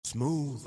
Smooth.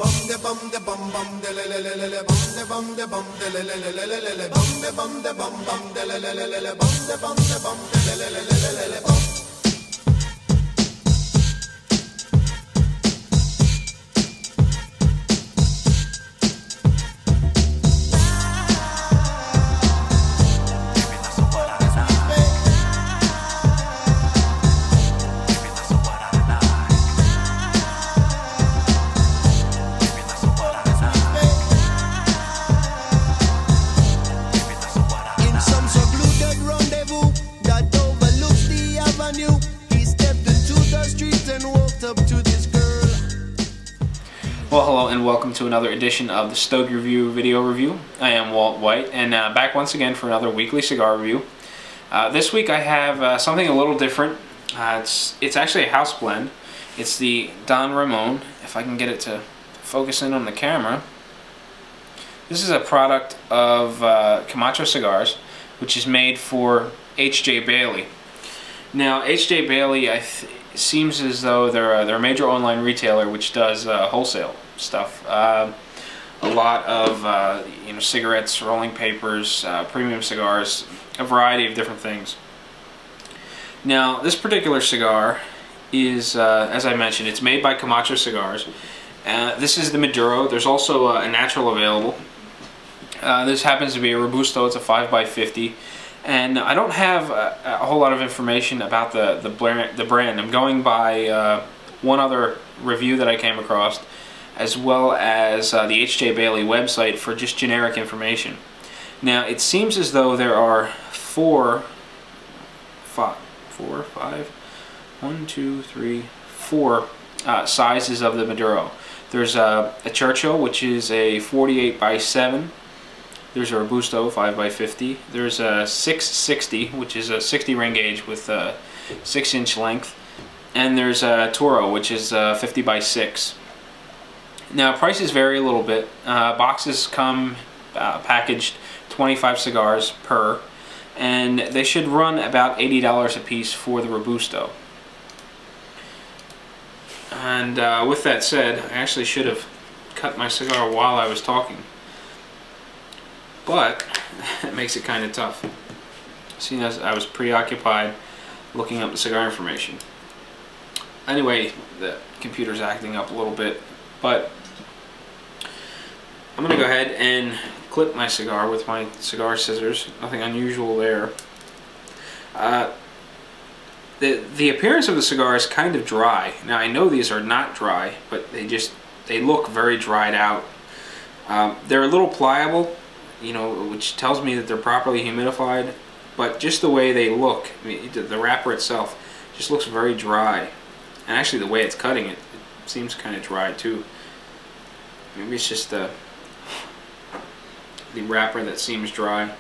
Well, hello and welcome to another edition of the Stogie video review. I am Walt White, and back once again for another weekly cigar review. This week I have something a little different. It's actually a house blend. It's the Don Ramon, if I can get it to focus in on the camera. This is a product of Camacho Cigars, which is made for H.J. Bailey. Now, H.J. Bailey, it seems as though they're a major online retailer which does wholesale stuff. A lot of cigarettes, rolling papers, premium cigars, a variety of different things. Now, this particular cigar is, as I mentioned, it's made by Camacho Cigars. This is the Maduro. There's also a natural available. This happens to be a Robusto. It's a 5x50. And I don't have a whole lot of information about the brand. I'm going by one other review that I came across, as well as the H.J. Bailey website for just generic information. Now, it seems as though there are four sizes of the Maduro. There's a Churchill, which is a 48x7. There's a Robusto 5x50. There's a 660, which is a 60 ring gauge with a 6-inch length. And there's a Toro, which is 50x6. Now, prices vary a little bit. Boxes come packaged 25 cigars per, and they should run about $80 a piece for the Robusto. And with that said, I actually should have cut my cigar while I was talking, but it makes it kind of tough, seeing as I was preoccupied looking up the cigar information. Anyway, the computer's acting up a little bit, but I'm going to go ahead and clip my cigar with my cigar scissors. Nothing unusual there. The appearance of the cigar is kind of dry. Now, I know these are not dry, but they look very dried out. They're a little pliable, which tells me that they're properly humidified, but just the way they look, the wrapper itself just looks very dry. And actually the way it's cutting it seems kind of dry too. Maybe it's just the wrapper that seems dry.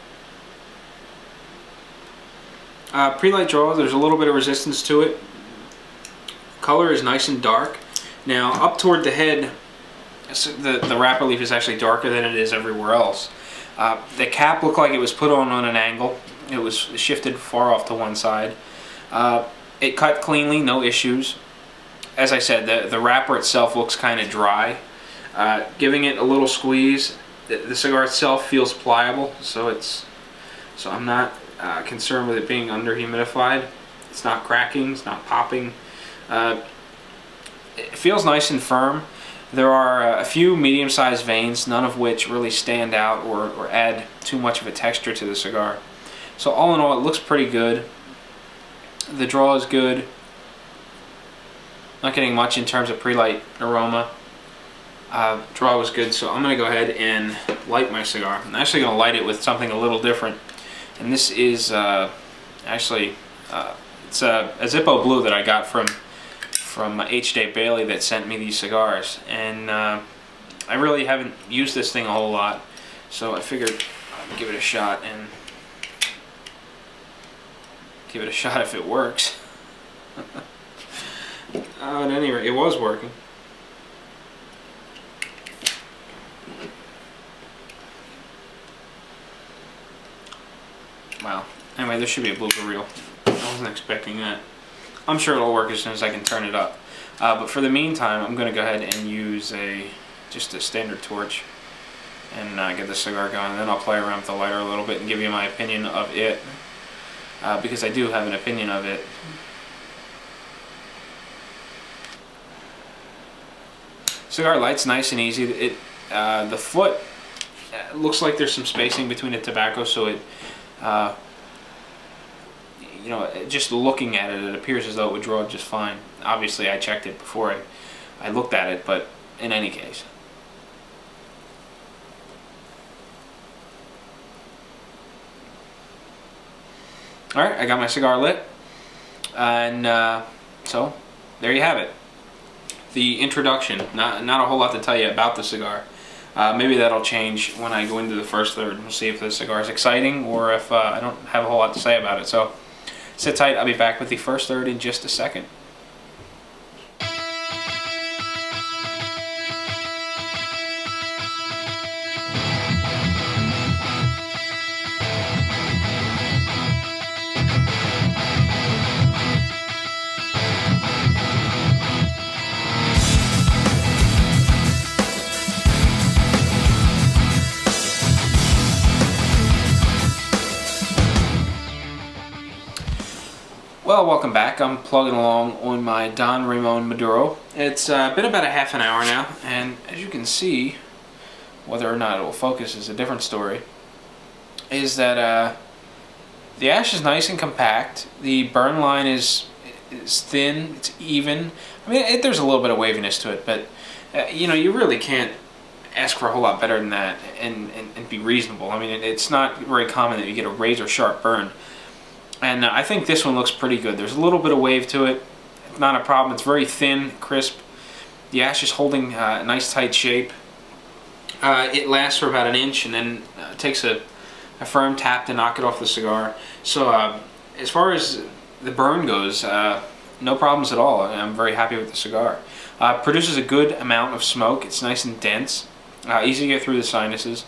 Pre-light draw, there's a little bit of resistance to it. Color is nice and dark. Now, up toward the head, the wrapper leaf is actually darker than it is everywhere else. The cap looked like it was put on an angle. It was shifted far off to one side. It cut cleanly, no issues. As I said, the wrapper itself looks kind of dry. Giving it a little squeeze, the cigar itself feels pliable, so I'm not concerned with it being under humidified. It's not cracking, it's not popping. It feels nice and firm. There are a few medium-sized veins, none of which really stand out or add too much of a texture to the cigar. So all in all, it looks pretty good. The draw is good. Not getting much in terms of pre-light aroma. Draw was good, so I'm going to go ahead and light my cigar. I'm actually going to light it with something a little different. And this is actually, it's a Zippo Blue that I got from H.J. Bailey that sent me these cigars, and I really haven't used this thing a whole lot, so I figured I'd give it a shot and give it a shot if it works. At any rate, it was working. Wow. Anyway, there should be a blooper reel. I wasn't expecting that. I'm sure it'll work as soon as I can turn it up. But for the meantime, I'm going to go ahead and use just a standard torch and get the cigar going. And then I'll play around with the lighter a little bit and give you my opinion of it, because I do have an opinion of it. Cigar light's nice and easy. The foot looks like there's some spacing between the tobacco, so it, you know, just looking at it, it appears as though it would draw just fine. Obviously, I checked it before I looked at it, but in any case. Alright, I got my cigar lit, and so there you have it. The introduction, not a whole lot to tell you about the cigar. Maybe that'll change when I go into the first third. We'll see if the cigar is exciting or if I don't have a whole lot to say about it. So sit tight, I'll be back with the first third in just a second. Well, welcome back. I'm plugging along on my Don Ramon Maduro. It's been about a half an hour now, and as you can see, whether or not it will focus is a different story, is that the ash is nice and compact. The burn line is thin, it's even. I mean, there's a little bit of waviness to it, but you know, you really can't ask for a whole lot better than that and be reasonable. I mean, it's not very common that you get a razor sharp burn. And I think this one looks pretty good. There's a little bit of wave to it. It's not a problem. It's very thin, crisp. The ash is holding a nice tight shape. It lasts for about an inch and then takes a firm tap to knock it off the cigar. So as far as the burn goes, no problems at all. I'm very happy with the cigar. Produces a good amount of smoke. It's nice and dense. Easy to get through the sinuses.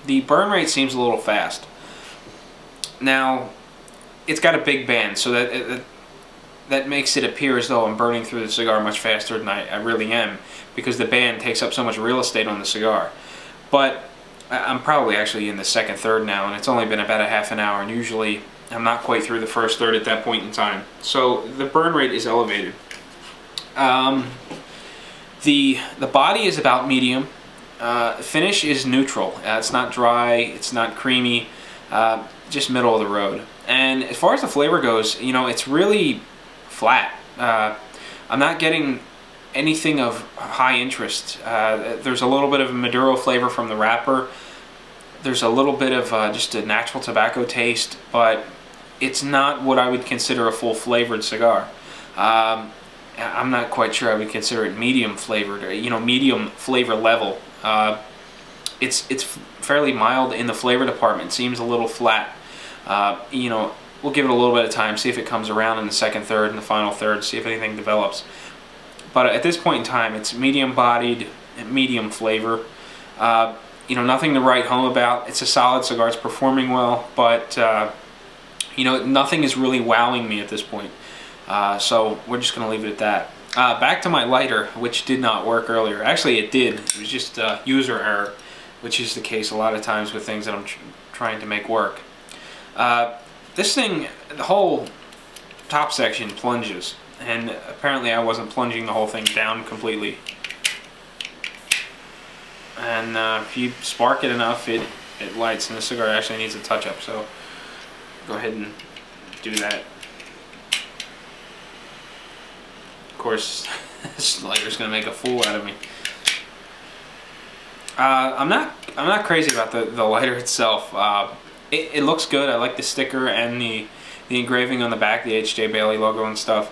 The burn rate seems a little fast. Now, it's got a big band, so that makes it appear as though I'm burning through the cigar much faster than I really am, because the band takes up so much real estate on the cigar. But I'm probably actually in the second third now, and it's only been about a half an hour, and usually I'm not quite through the first third at that point in time. So the burn rate is elevated. The body is about medium. Finish is neutral. It's not dry, it's not creamy, just middle of the road. And as far as the flavor goes, you know, it's really flat. I'm not getting anything of high interest. There's a little bit of a Maduro flavor from the wrapper. There's a little bit of just a natural tobacco taste, but it's not what I would consider a full flavored cigar. I'm not quite sure I would consider it medium flavored, or, you know, medium flavor level. It's fairly mild in the flavor department. Seems a little flat. You know, we'll give it a little bit of time, see if it comes around in the second third and the final third, see if anything develops. But at this point in time, it's medium bodied, medium flavor. You know, nothing to write home about. It's a solid cigar. It's performing well, but you know, nothing is really wowing me at this point. So we're just going to leave it at that. Back to my lighter, which did not work earlier. Actually, it did. It was just user error, which is the case a lot of times with things that I'm trying to make work. This thing, the whole top section plunges, and apparently I wasn't plunging the whole thing down completely. And if you spark it enough, it lights, and the cigar actually needs a touch-up, so go ahead and do that. Of course, this lighter's gonna make a fool out of me. I'm not crazy about the lighter itself. It looks good. I like the sticker and the engraving on the back, the H.J. Bailey logo and stuff.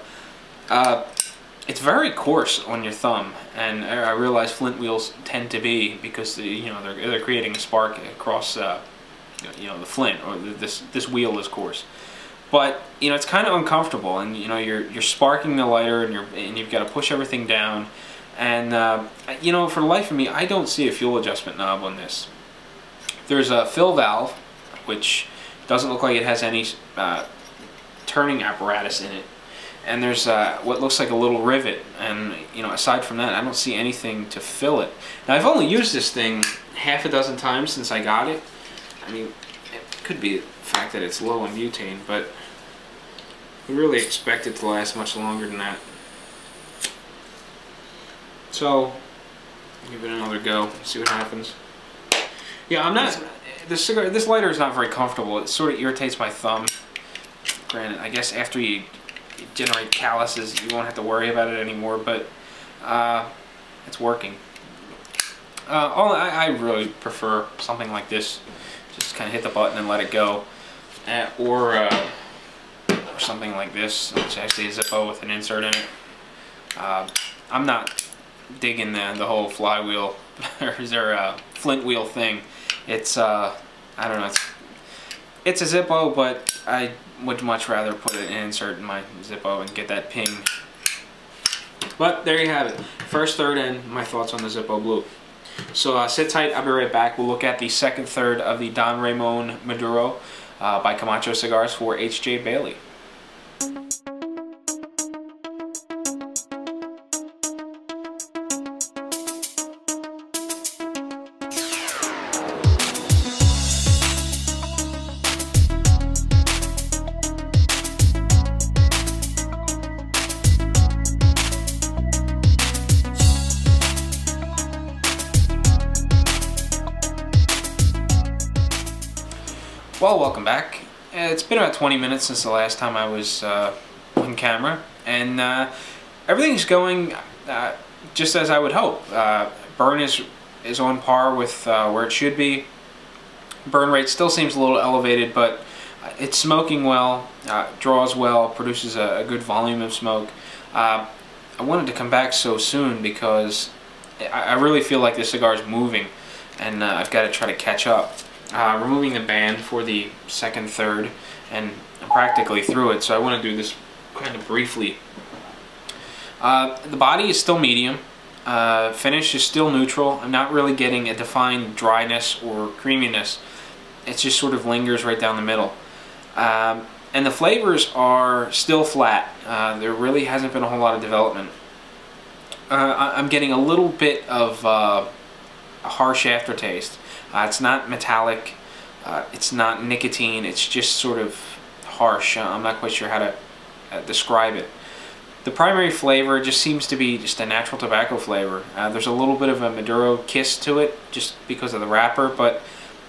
It's very coarse on your thumb, and I realize flint wheels tend to be, because you know, they're creating a spark across you know, the flint, or this wheel is coarse. But you know, it's kind of uncomfortable, and you know, you're sparking the lighter, and you've got to push everything down, and you know, for the life of me, I don't see a fuel adjustment knob on this. There's a fill valve, which Doesn't look like it has any turning apparatus in it. And there's what looks like a little rivet, and you know, aside from that, I don't see anything to fill it. Now, I've only used this thing half a dozen times since I got it. I mean, it could be the fact that it's low on butane, but I really expect it to last much longer than that. So, give it another go, see what happens. Yeah, I'm not. This lighter is not very comfortable. It sort of irritates my thumb. Granted, I guess after you generate calluses, you won't have to worry about it anymore, but it's working. I really prefer something like this. Just kind of hit the button and let it go. Or something like this, which actually is a Zippo with an insert in it. I'm not digging the whole flywheel or flint wheel thing. It's I don't know. It's a Zippo, but I would much rather put an insert in my Zippo and get that ping. But there you have it. First third and my thoughts on the Zippo Blue. So sit tight, I'll be right back. We'll look at the second third of the Don Ramon Maduro by Camacho Cigars for H.J. Bailey. Well, welcome back. It's been about 20 minutes since the last time I was on camera, and everything's going just as I would hope. Burn is on par with where it should be. Burn rate still seems a little elevated, but it's smoking well, draws well, produces a good volume of smoke. I wanted to come back so soon because I really feel like this cigar is moving, and I've got to try to catch up. Removing the band for the second third, and I'm practically through it, so I want to do this kind of briefly. The body is still medium, finish is still neutral. I'm not really getting a defined dryness or creaminess. It just sort of lingers right down the middle. And the flavors are still flat. There really hasn't been a whole lot of development. I'm getting a little bit of a harsh aftertaste. It's not metallic, it's not nicotine, it's just sort of harsh. I'm not quite sure how to describe it. The primary flavor just seems to be just a natural tobacco flavor. There's a little bit of a Maduro kiss to it just because of the wrapper, but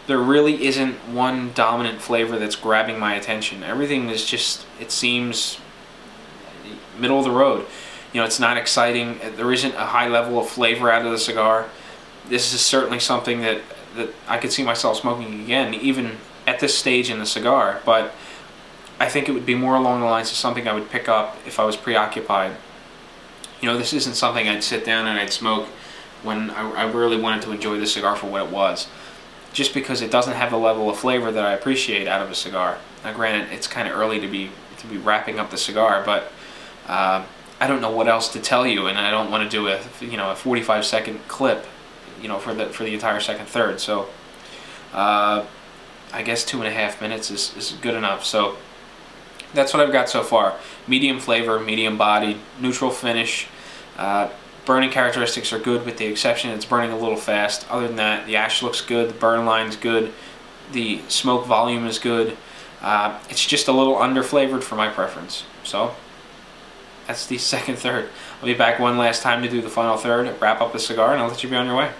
there really isn't one dominant flavor that's grabbing my attention. Everything is just, it seems, middle of the road. You know, it's not exciting. There isn't a high level of flavor out of the cigar. This is certainly something that I could see myself smoking again, even at this stage in the cigar, but I think it would be more along the lines of something I would pick up if I was preoccupied. You know, this isn't something I'd sit down and I'd smoke when I really wanted to enjoy the cigar for what it was, just because it doesn't have the level of flavor that I appreciate out of a cigar. Now granted, it's kind of early to be wrapping up the cigar, but I don't know what else to tell you, and I don't want to do a 45-second clip, you know, for the entire second third. So I guess 2.5 minutes is good enough. So that's what I've got so far. Medium flavor, medium body, neutral finish. Burning characteristics are good, with the exception it's burning a little fast. Other than that, the ash looks good, the burn line's good, the smoke volume is good. It's just a little under flavored for my preference. So that's the second third. I'll be back one last time to do the final third, wrap up the cigar, and I'll let you be on your way.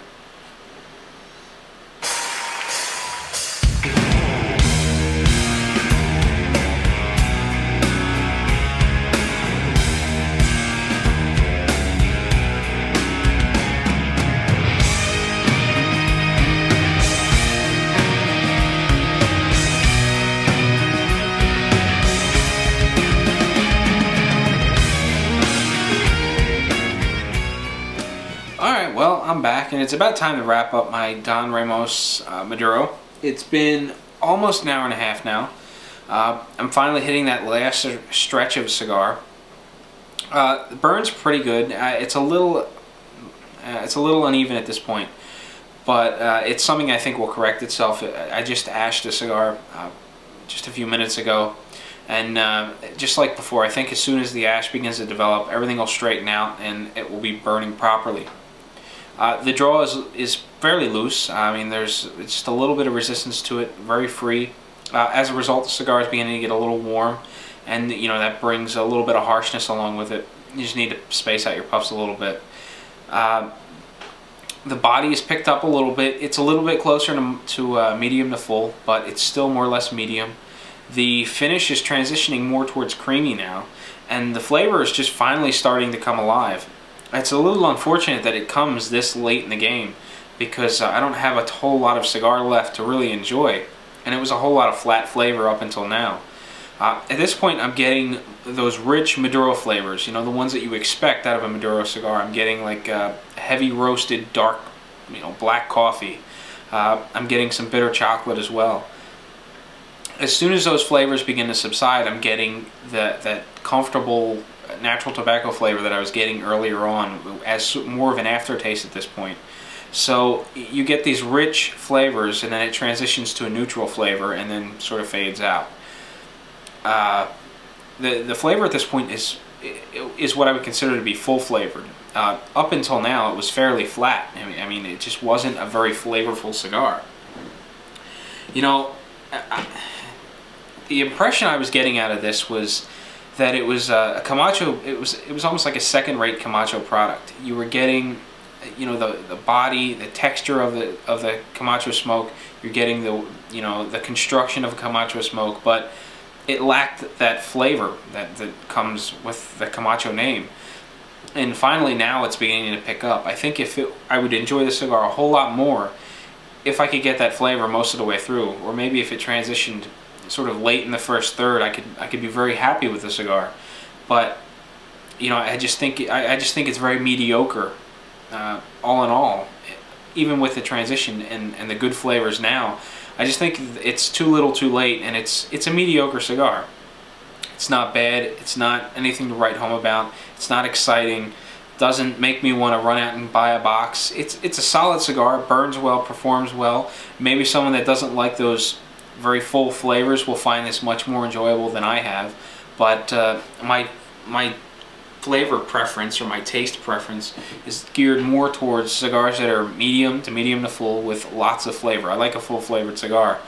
Well, I'm back, and it's about time to wrap up my Don Ramos Maduro. It's been almost an hour and a half now. I'm finally hitting that last stretch of cigar. The burn's pretty good. It's a little uneven at this point, but it's something I think will correct itself. I just ashed a cigar just a few minutes ago. And just like before, I think as soon as the ash begins to develop, everything will straighten out and it will be burning properly. The draw is fairly loose. I mean, there's just a little bit of resistance to it, very free. As a result, the cigar is beginning to get a little warm, and that brings a little bit of harshness along with it. You just need to space out your puffs a little bit. The body is picked up a little bit. It's a little bit closer to medium to full, but it's still more or less medium. The finish is transitioning more towards creamy now, and the flavor is just finally starting to come alive. It's a little unfortunate that it comes this late in the game, because I don't have a whole lot of cigar left to really enjoy, and it was a whole lot of flat flavor up until now. At this point, I'm getting those rich Maduro flavors, the ones that you expect out of a Maduro cigar. I'm getting like heavy roasted, dark, black coffee. I'm getting some bitter chocolate as well. As soon as those flavors begin to subside, I'm getting that comfortable natural tobacco flavor that I was getting earlier on as more of an aftertaste at this point. So you get these rich flavors, and then it transitions to a neutral flavor and then sort of fades out. The flavor at this point is what I would consider to be full flavored. Up until now, it was fairly flat. I mean, it just wasn't a very flavorful cigar. The impression I was getting out of this was that it was a Camacho. It was almost like a second-rate Camacho product. You were getting, the body, the texture of the Camacho smoke. You're getting the construction of a Camacho smoke, but it lacked that flavor that comes with the Camacho name. And finally, now it's beginning to pick up. I think I would enjoy the cigar a whole lot more if I could get that flavor most of the way through, or maybe if it transitioned sort of late in the first third, I could be very happy with the cigar. But I just think it's very mediocre, all in all. Even with the transition and the good flavors now, I just think it's too little, too late, and it's a mediocre cigar. It's not bad. It's not anything to write home about. It's not exciting. Doesn't make me want to run out and buy a box. It's a solid cigar. Burns well, performs well. Maybe someone that doesn't like those very full flavors will find this much more enjoyable than I have. But my flavor preference, or my taste preference, is geared more towards cigars that are medium to full with lots of flavor. I like a full flavored cigar,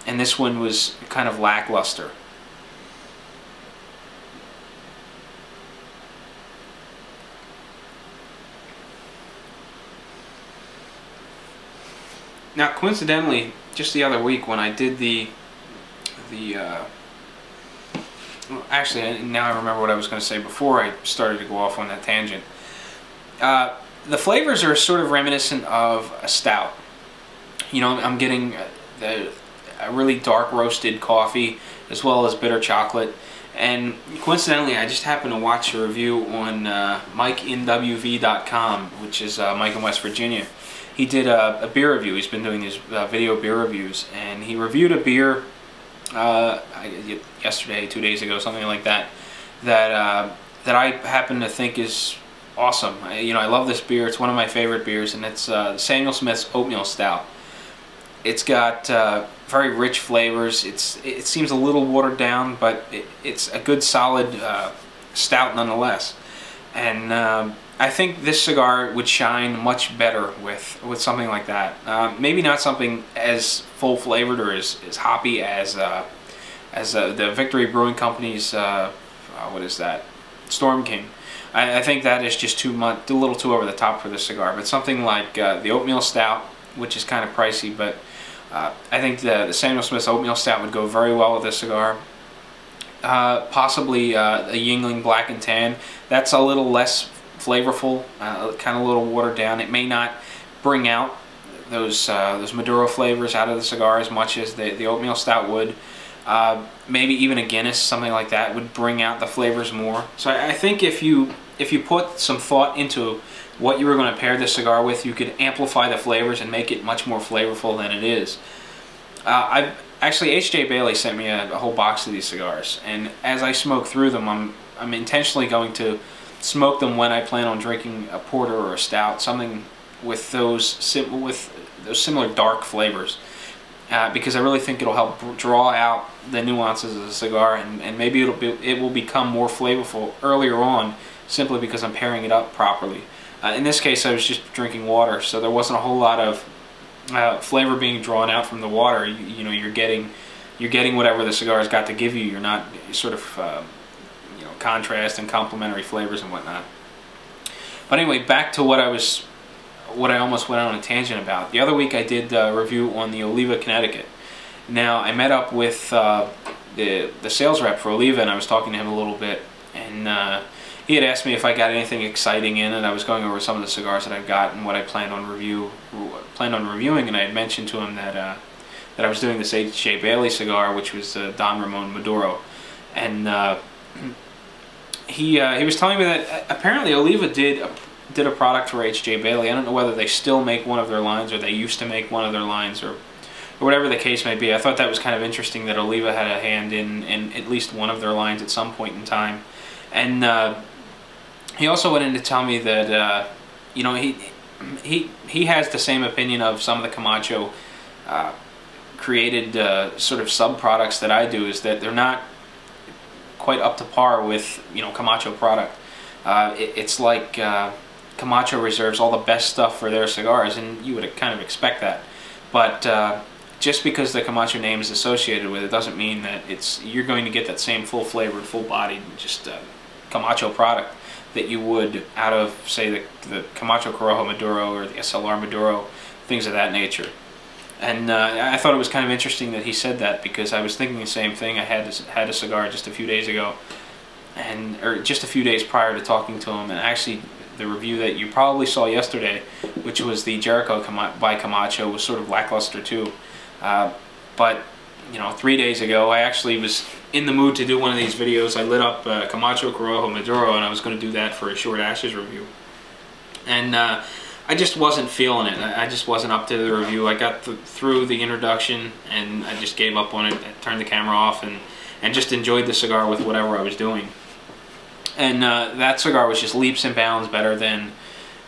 and this one was kind of lackluster. Now, coincidentally, just the other week when I did actually, now I remember what I was going to say before I started to go off on that tangent. The flavors are sort of reminiscent of a stout. I'm getting a really dark roasted coffee as well as bitter chocolate. And coincidentally, I just happened to watch a review on MikeInWV.com, which is Mike in West Virginia. He did a beer review. He's been doing these video beer reviews, and he reviewed a beer yesterday, 2 days ago, something like that, that I happen to think is awesome. I love this beer. It's one of my favorite beers, and it's Samuel Smith's Oatmeal Stout. It's got very rich flavors. It seems a little watered down, but it's a good solid stout nonetheless. And I think this cigar would shine much better with something like that. Maybe not something as full flavored or as hoppy as the Victory Brewing Company's what is that? Storm King. I think that is just too much, a little too over the top for this cigar. But something like the Oatmeal Stout, which is kind of pricey, but I think the Samuel Smith's Oatmeal Stout would go very well with this cigar. Possibly a Yingling Black and Tan. That's a little less flavorful, kind of a little watered down. It may not bring out those Maduro flavors out of the cigar as much as the Oatmeal Stout would. Maybe even a Guinness, something like that, would bring out the flavors more. So I think if you put some thought into what you were going to pair this cigar with, you could amplify the flavors and make it much more flavorful than it is. Actually, H.J. Bailey sent me a whole box of these cigars, and as I smoke through them, I'm intentionally going to smoke them when I plan on drinking a porter or a stout, something with those similar dark flavors. because I really think it'll help draw out the nuances of the cigar, and maybe it will become more flavorful earlier on, simply because I'm pairing it up properly. In this case, I was just drinking water, so there wasn't a whole lot of flavor being drawn out from the water. You know, you're getting whatever the cigar's got to give you. You're not sort of you know, contrast and complementary flavors and whatnot. But anyway, back to what I almost went on a tangent about. The other week I did a review on the Oliva, Connecticut. Now, I met up with the sales rep for Oliva, and I was talking to him a little bit, and he had asked me if I got anything exciting in, and I was going over some of the cigars that I've got and what I planned on reviewing, and I had mentioned to him that that I was doing this H.J. Bailey cigar, which was Don Ramon Maduro, and he was telling me that apparently Oliva did a product for H.J. Bailey. I don't know whether they still make one of their lines, or they used to make one of their lines, or whatever the case may be. I thought that was kind of interesting that Oliva had a hand in at least one of their lines at some point in time. And he also went in to tell me that you know, he has the same opinion of some of the Camacho created sort of sub-products that I do, is that they're not quite up to par with, you know, Camacho product. It's like Camacho reserves all the best stuff for their cigars, and you would kind of expect that. But just because the Camacho name is associated with it doesn't mean that you're going to get that same full-flavored, full-bodied, just Camacho product that you would out of, say, the Camacho Corojo Maduro or the SLR Maduro, things of that nature. And I thought it was kind of interesting that he said that, because I was thinking the same thing. I had a cigar just a few days ago, or just a few days prior to talking to him, and actually the review that you probably saw yesterday, which was the Jericho by Camacho, was sort of lackluster too. But you know, 3 days ago, I actually was in the mood to do one of these videos. I lit up Camacho Corojo Maduro, and I was going to do that for a short ashes review. And I just wasn't feeling it. I just wasn't up to the review. I got through the introduction, and I just gave up on it. I turned the camera off and just enjoyed the cigar with whatever I was doing. And that cigar was just leaps and bounds better than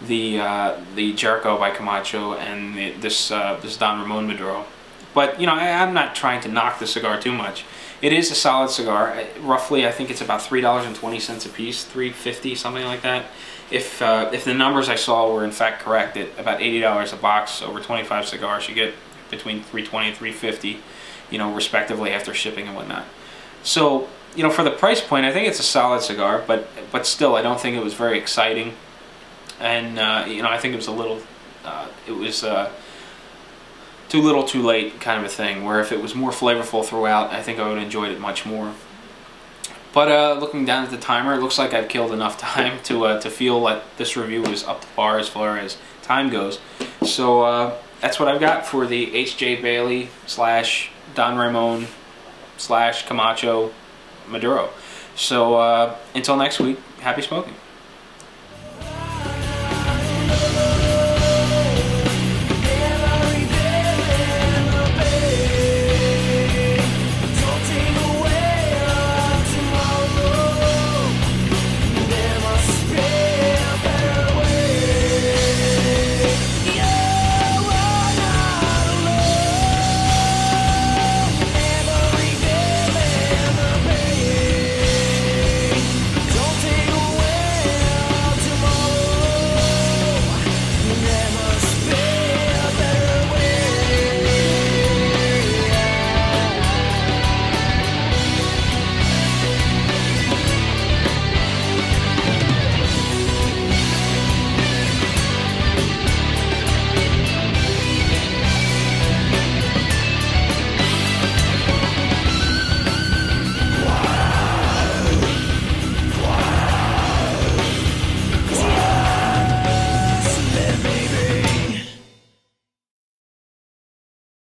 the Jericho by Camacho and this Don Ramon Maduro. But you know, I'm not trying to knock the cigar too much. It is a solid cigar. Roughly, I think it's about $3.20 a piece, $3.50, something like that. If the numbers I saw were in fact correct, at about $80 a box, over 25 cigars, you get between $3.20 and $3.50, you know, respectively, after shipping and whatnot. So, you know, for the price point, I think it's a solid cigar, but still, I don't think it was very exciting. And you know, I think it was a little, too little, too late kind of a thing, where if it was more flavorful throughout, I think I would have enjoyed it much more. But looking down at the timer, it looks like I've killed enough time to feel like this review is up to par as far as time goes. So that's what I've got for the H.J. Bailey / Don Ramon / Camacho Maduro. So until next week, happy smoking.